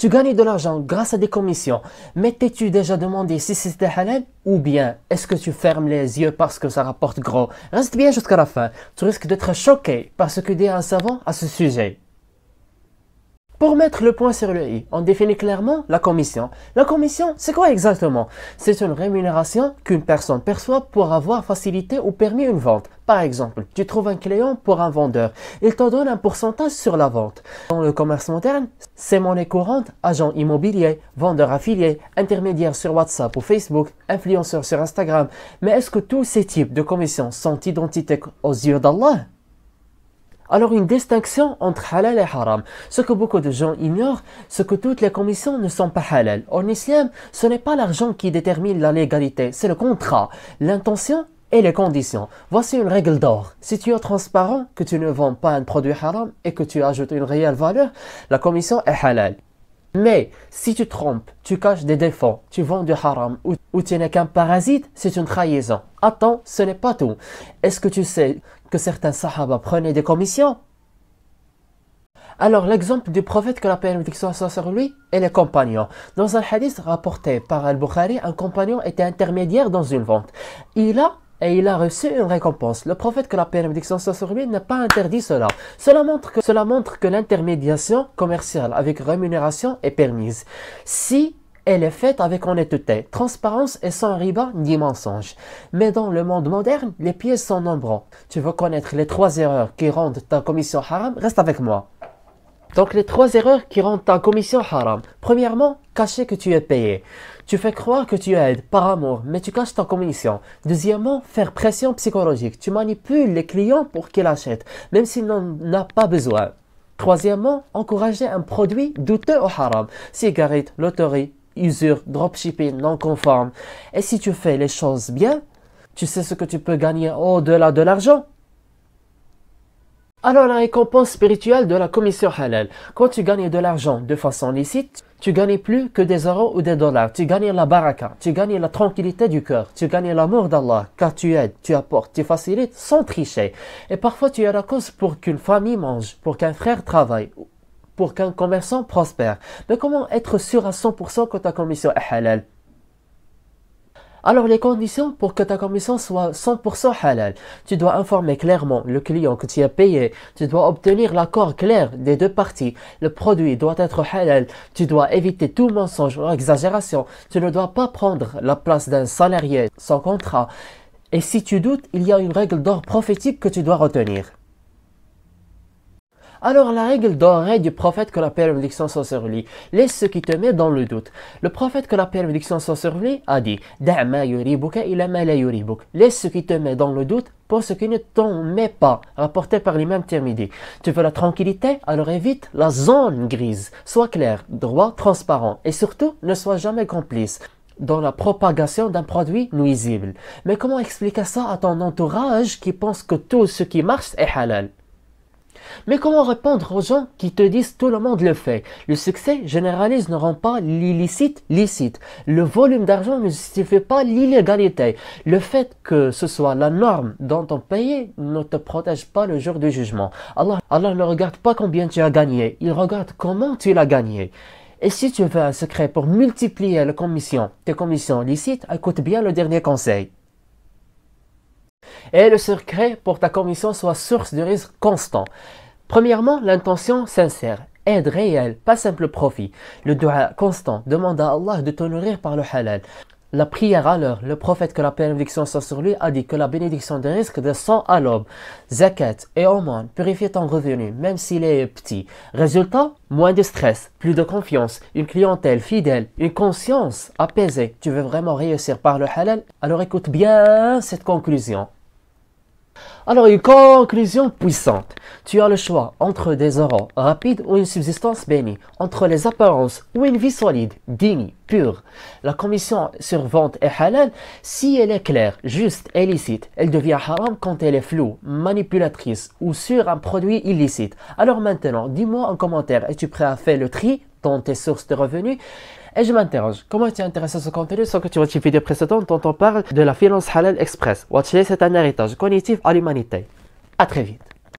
Tu gagnes de l'argent grâce à des commissions, mais t'es-tu déjà demandé si c'était halal ou bien est-ce que tu fermes les yeux parce que ça rapporte gros? Reste bien jusqu'à la fin, tu risques d'être choqué par ce que dit un savant à ce sujet. Pour mettre le point sur le i, on définit clairement la commission. La commission, c'est quoi exactement? C'est une rémunération qu'une personne perçoit pour avoir facilité ou permis une vente. Par exemple, tu trouves un client pour un vendeur. Il te donne un pourcentage sur la vente. Dans le commerce moderne, c'est monnaie courante, agent immobilier, vendeur affilié, intermédiaire sur WhatsApp ou Facebook, influenceur sur Instagram. Mais est-ce que tous ces types de commissions sont identiques aux yeux d'Allah? Alors une distinction entre halal et haram. Ce que beaucoup de gens ignorent, c'est que toutes les commissions ne sont pas halal. En islam, ce n'est pas l'argent qui détermine la légalité, c'est le contrat, l'intention et les conditions. Voici une règle d'or. Si tu es transparent, que tu ne vends pas un produit haram et que tu ajoutes une réelle valeur, la commission est halal. Mais si tu trompes, tu caches des défauts, tu vends du haram ou tu n'es qu'un parasite, c'est une trahison. Attends, ce n'est pas tout. Est-ce que tu sais que certains sahaba prenaient des commissions? Alors l'exemple du prophète, que la paix et la bénédiction soit sur lui, et les compagnons. Dans un hadith rapporté par Al-Bukhari, un compagnon était intermédiaire dans une vente. Il a reçu une récompense. Le prophète, que la paix et la bénédiction soit sur lui, n'a pas interdit cela. Cela montre que l'intermédiation commerciale avec rémunération est permise. Si elle est faite avec honnêteté, transparence et sans riba ni mensonge. Mais dans le monde moderne, les pièges sont nombreux. Tu veux connaître les 3 erreurs qui rendent ta commission haram? Reste avec moi. Donc les 3 erreurs qui rendent ta commission haram. Premièrement, cacher que tu es payé. Tu fais croire que tu aides par amour, mais tu caches ta commission. Deuxièmement, faire pression psychologique. Tu manipules les clients pour qu'ils achètent, même s'ils n'en ont pas besoin. Troisièmement, encourager un produit douteux au haram. Cigarettes, loterie, usure, dropshipping non conforme. Et si tu fais les choses bien, tu sais ce que tu peux gagner au-delà de l'argent. Alors la récompense spirituelle de la commission halal. Quand tu gagnes de l'argent de façon licite, tu gagnes plus que des euros ou des dollars. Tu gagnes la baraka, tu gagnes la tranquillité du cœur, tu gagnes l'amour d'Allah, car tu aides, tu apportes, tu facilites sans tricher. Et parfois tu es la cause pour qu'une famille mange, pour qu'un frère travaille, pour qu'un commerçant prospère. Mais comment être sûr à 100% que ta commission est halal? Alors les conditions pour que ta commission soit 100% halal. Tu dois informer clairement le client que tu as payé. Tu dois obtenir l'accord clair des deux parties. Le produit doit être halal. Tu dois éviter tout mensonge ou exagération. Tu ne dois pas prendre la place d'un salarié sans contrat. Et si tu doutes, il y a une règle d'or prophétique que tu dois retenir. Alors la règle dorée du prophète, que la paix et la bénédiction soit sur lui, laisse ce qui te met dans le doute. Le prophète, que la paix et la bénédiction soit sur lui, a dit « Da' ma yuribuka ila ma la yuribuk » Laisse ce qui te met dans le doute pour ce qui ne t'en met pas, rapporté par l'imam Tirmidhi. Tu veux la tranquillité, alors évite la zone grise. Sois clair, droit, transparent et surtout ne sois jamais complice dans la propagation d'un produit nuisible. Mais comment expliquer ça à ton entourage qui pense que tout ce qui marche est halal? Mais comment répondre aux gens qui te disent tout le monde le fait? Le succès généralise ne rend pas l'illicite licite. Le volume d'argent ne justifie pas l'illégalité. Le fait que ce soit la norme dans ton pays ne te protège pas le jour du jugement. Allah ne regarde pas combien tu as gagné, il regarde comment tu l'as gagné. Et si tu veux un secret pour multiplier tes commissions licites, écoute bien le dernier conseil. Et le secret pour ta commission soit source de risque constant. Premièrement, l'intention sincère, aide réelle, pas simple profit. Le dua constant, demande à Allah de te nourrir par le halal. La prière à l'heure, le prophète, que la paix et la bénédiction soit sur lui, a dit que la bénédiction des risques descend à l'aube. Zakat et aumône, purifie ton revenu, même s'il est petit. Résultat, moins de stress, plus de confiance, une clientèle fidèle, une conscience apaisée. Tu veux vraiment réussir par le halal? Alors écoute bien cette conclusion. Alors une conclusion puissante. Tu as le choix entre des euros rapides ou une subsistance bénie, entre les apparences ou une vie solide, digne, pure. La commission sur vente est halal si elle est claire, juste et licite. Elle devient haram quand elle est floue, manipulatrice ou sur un produit illicite. Alors maintenant, dis-moi en commentaire, es-tu prêt à faire le tri dans tes sources de revenus? Et je m'interroge, comment tu es intéressé à ce contenu sans que tu vois une vidéo précédente dont on parle de la finance halal express? Watchlist, c'est un héritage cognitif à l'humanité. À très vite.